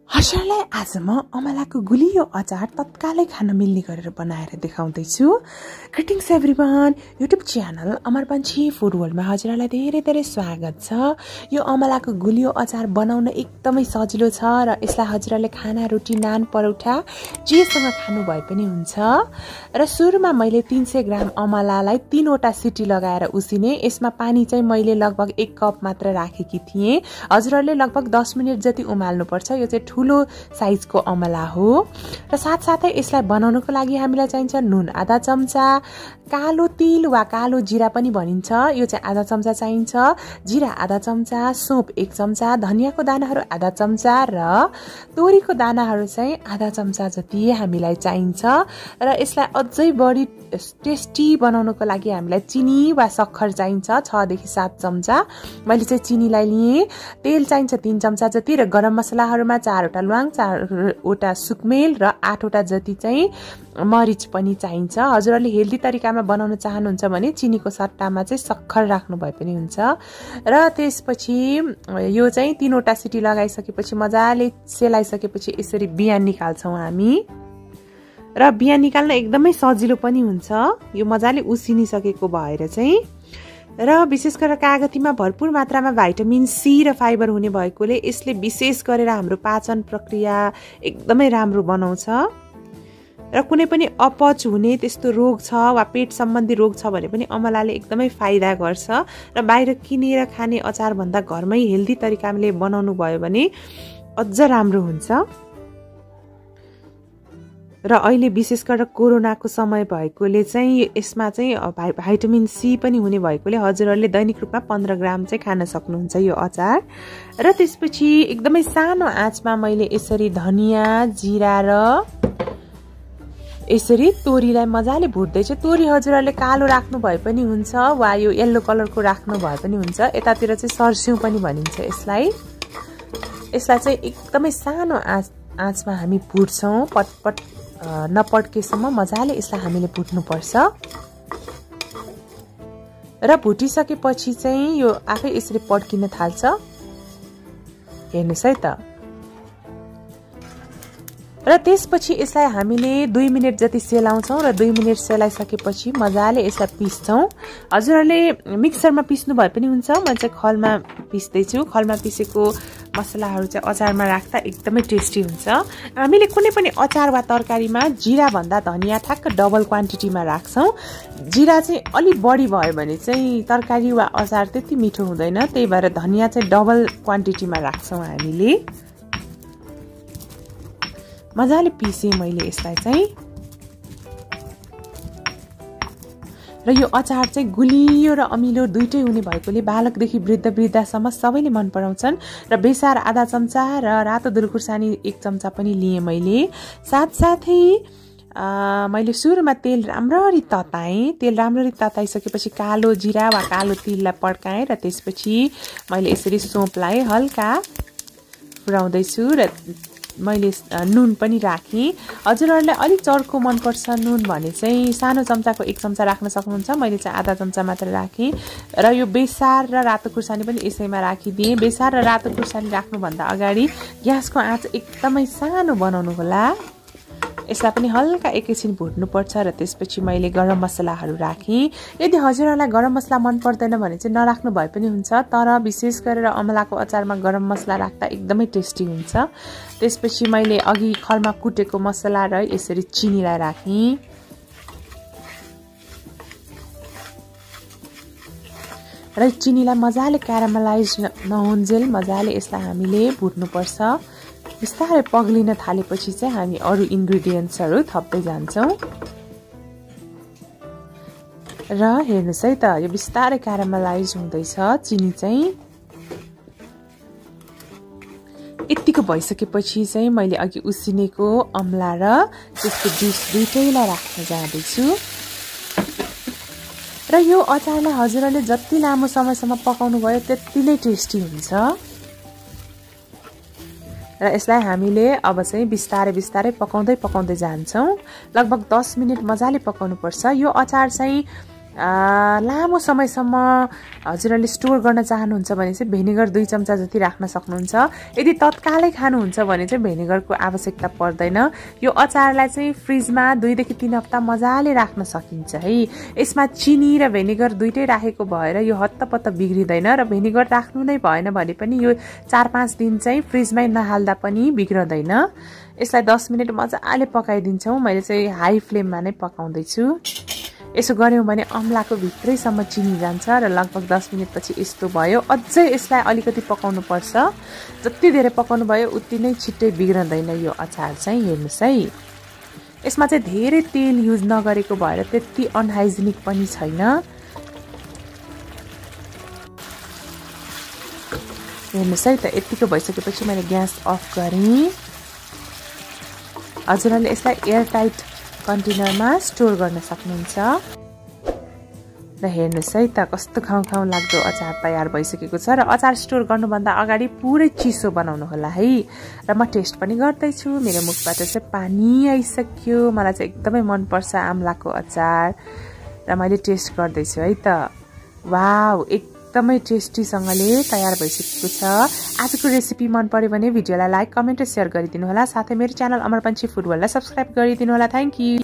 हजुरलाई आज म अमलाको गुलियो अचार तत्कालै खान मिल्ने गरेर बनाएर देखाउँदैछु। ग्रिटिङ्स एभ्रीवन, युट्युब च्यानल अमर पन्छी फूड वर्ल्डमा हजुरलाई धेरै धेरै स्वागत छ। यो अमलाको गुलियो अचार बनाउन एकदमै सजिलो छ र यसलाई हजुरले खाना, रोटी, नान, परौठा जेसँग खानु भए पनि हुन्छ। र सुरुमा मैले 300 ग्राम अमलालाई 3 वटा सिटी लगाएर उसिने। यसमा पानी चाहिँ मैले लगभग 1 कप मात्र राखेकी थिएँ। हजुरहरूले लगभग 10 मिनेट जति उमाल्नु पर्छ। यो चाहिँ ठुलो साइजको अमला हो। र साथसाथै यसलाई बनाउनको लागि हामीलाई चाहिन्छ नुन आधा चम्चा, कालो तिल वा कालो जिरा पनि भनिन्छ, यो चाहिँ आधा चम्चा चाहिन्छ, जिरा आधा चम्चा, सोप 1 चम्चा, धनियाँको दानाहरू आधा चम्चा र तोरीको दानाहरू चाहिँ आधा चम्चा जति हामीलाई चाहिन्छ। र यसलाई अझै बढी टेस्टी बनाउनको लागि हामीलाई चिनी वा सक्खर चाहिन्छ 6 देखि 7 चम्चा। मैले चाहिँ चिनीलाई लिएँ। तेल चाहिन्छ 3 चम्चा जति र गरम मसलाहरूमा 4 वटा ल्वाङ, 4 वटा सुकमेल र 8 वटा जति चाहिँ मरिच पनि चाहिन्छ। हजुरहरूले हेल्दी तरिकामा बनाउन चाहनुहुन्छ भने चिनीको सट्टामा चाहिँ सक्खर राख्नु भए पनि हुन्छ। र त्यसपछि यो चाहिँ 3 वटा सिटी लगाइसकेपछि मजाले सेलाइसकेपछि यसरी बियान निकाल्छौँ हामी। र बियान निकाल्न एकदमै सजिलो पनि हुन्छ यो मजाले उसिनिसकेको भएर चाहिँ। र विशेष गरेर कागतीमा भरपूर मात्रामा भिटामिन सी र फाइबर हुने भएकोले यसले विशेष गरेर हाम्रो पाचन प्रक्रिया एकदमै राम्रो बनाउँछ। र कुनै पनि अपच हुने त्यस्तो रोग छ वा पेट सम्बन्धी रोग छ भने पनि अमलाले एकदमै फाइदा गर्छ। र बाहिर किनेर खाने अचार भन्दा घरमै हेल्दी तरिकाले बनाउनु भयो भने अझ राम्रो हुन्छ। र अहिले विशेष गरेर कोरोनाको समय भएकोले चाहिँ यसमा चाहिँ भिटामिन सी पनि हुने भएकोले हजुरहरूले दैनिक रूपमा 15 ग्राम चाहिँ खान सक्नुहुन्छ यो अचार। र त्यसपछि एकदमै सानो आँचमा मैले यसरी धनियाँ, जिरा र यसरी तोरीलाई मजाले भुट्दैछु। तोरी हजुरहरूले कालो राख्नु भए पनि हुन्छ वा यो येल्लो कलरको राख्नु भए पनि हुन्छ। यतातिर चाहिँ सर्स्यौं पनि भनिन्छ यसलाई। यसलाई चाहिँ एकदमै सानो आँचमा हामी भुट्छौँ। पटपट नपड्केसम्म मजाले यसलाई हामीले भुट्नुपर्छ। र भुटिसकेपछि चाहिँ यो आफै यसरी पड्किन थाल्छ। हेर्नुहोस् है त। र त्यसपछि यसलाई हामीले 2 मिनेट जति सेलाउँछौँ र 2 मिनेट सेलाइसकेपछि मजाले यसलाई पिस्छौँ। हजुरहरूले मिक्सरमा पिस्नु भए पनि हुन्छ। म चाहिँ खलमा पिस्दैछु। खलमा पिसेको मसलाहरू चाहिँ अचारमा राख्दा एकदमै टेस्टी हुन्छ। हामीले कुनै पनि अचार वा तरकारीमा जिरा भन्दा धनियाँ ठ्याक्क डबल क्वान्टिटीमा राख्छौँ। जिरा चाहिँ अलिक बढी भयो भने चाहिँ तरकारी वा अचार त्यति मिठो हुँदैन। त्यही भएर धनियाँ चाहिँ डबल क्वान्टिटीमा राख्छौँ हामीले। मजाले पिसेँ मैले यसलाई चाहिँ। र यो अचार चाहिँ गुलियो र अमिलो दुइटै हुने भएकोले बालकदेखि वृद्धसम्म सबैले मन पराउँछन्। र बेसार आधा चम्चा र रातो धुलो खुर्सानी 1 चम्चा पनि लिएँ मैले। साथसाथै मैले सुरुमा तेल राम्ररी तताएँ। तेल राम्ररी तताइसकेपछि कालो जिरा वा कालो तिललाई पड्काएँ र त्यसपछि मैले यसरी सोपलाई हल्का पुर्याउँदैछु र मैले नुन पनि राखेँ। हजुरहरूलाई अलिक चर्को मनपर्छ नुन भने चाहिँ सानो चम्चाको 1 चम्चा राख्न सक्नुहुन्छ। मैले चाहिँ आधा चम्चा मात्र राखेँ। र यो बेसार र रातो खुर्सानी पनि यसैमा राखिदिएँ। बेसार र रातो खुर्सानी राख्नुभन्दा अगाडि ग्यासको आँच एकदमै सानो बनाउनु होला। यसलाई पनि हल्का एकैछिन भुट्नुपर्छ। र त्यसपछि मैले गरम मसलाहरू राखेँ। यदि हजुरहरूलाई गरम मसला मन पर्दैन भने चाहिँ नराख्नु भए पनि हुन्छ। तर विशेष गरेर अमलाको अचारमा गरम मसला राख्दा एकदमै टेस्टी हुन्छ। त्यसपछि मैले अघि खलमा कुटेको मसला र यसरी चिनीलाई राखेँ। र चिनीलाई मजाले क्यारामलाइज नहुन्जेल मजाले यसलाई हामीले भुट्नुपर्छ। बिस्तारै पग्लिन थालेपछि चाहिँ हामी अरू इन्ग्रेडियन्ट्सहरू थप्दै जान्छौँ। र हेर्नुहोस् है त यो बिस्तारै क्यारामलाइज हुँदैछ चिनी चाहिँ। यतिको भइसकेपछि चाहिँ मैले अघि उसिनेको अमला र त्यसको जुस दुइटैलाई राख्न जाँदैछु। र यो अचारलाई हजुरहरूले जति लामो समयसम्म पकाउनु भयो त्यति नै टेस्टी हुन्छ। र यसलाई हामीले अब चाहिँ बिस्तारै पकाउँदै जान्छौँ। लगभग 10 मिनेट मजाले पकाउनु पर्छ। यो अचार चाहिँ लामो समयसम्म हजुरहरूले स्टोर गर्न चाहनुहुन्छ भने चाहिँ भेनिगर 2 चम्चा जति राख्न सक्नुहुन्छ। यदि तत्कालै खानुहुन्छ भने चाहिँ भेनिगरको आवश्यकता पर्दैन। यो अचारलाई चाहिँ फ्रिजमा 2 देखि 3 हप्ता मजाले राख्न सकिन्छ है। यसमा चिनी र भेनिगर दुईटै राखेको भएर यो हत्तपत्त बिग्रिदैन र भेनिगर राख्नु नै भएन भने पनि यो 4-5 दिन चाहिँ फ्रिजमै नहाल्दा पनि बिग्रदैन। यसलाई 10 मिनेट मजाले पकाइदिन्छौँ। मैले चाहिँ हाई फ्लेममा नै पकाउँदैछु। यसो गर्यौं भने अमलाको भित्रैसम्म चिनी जान्छ र लगभग 10 मिनेटपछि यस्तो भयो। अझै यसलाई अलिकति पकाउनु पर्छ। जति धेरै पकाउनु भयो उति नै छिट्टै बिग्रदैन यो अचार चाहिँ। हेर्नुस् है, यसमा चाहिँ धेरै तेल युज नगरेको भएर त्यति अनहाइजिनिक पनि छैन। हेर्नुस् है त, यतिको भइसकेपछि मैले ग्यास अफ गरेँ। हजुरहरूले यसलाई एयरटाइट कन्टेनरमा स्टोर गर्न सक्नुहुन्छ। र हेर्नुस् है त, कस्तो खाउँ लाग्दो अचार तयार भइसकेको छ। र अचार स्टोर गर्नुभन्दा अगाडि पुरै चिसो बनाउनु होला है। र म टेस्ट पनि गर्दैछु। मेरो मुखबाट चाहिँ पानी आइसक्यो। मलाई चाहिँ एकदमै मनपर्छ आमलाको अचार र मैले टेस्ट गर्दैछु है त। वाउ, एकदमै टेस्टीसँगले तयार भइसकेको छ। आजको रेसिपी मन पर्यो भने भिडियोलाई लाइक, कमेन्ट र सेयर गरिदिनु होला। साथै मेरो च्यानल अमर पन्छी फुड वर्ल्डलाई सब्स्क्राइब गरिदिनु होला। Thank you.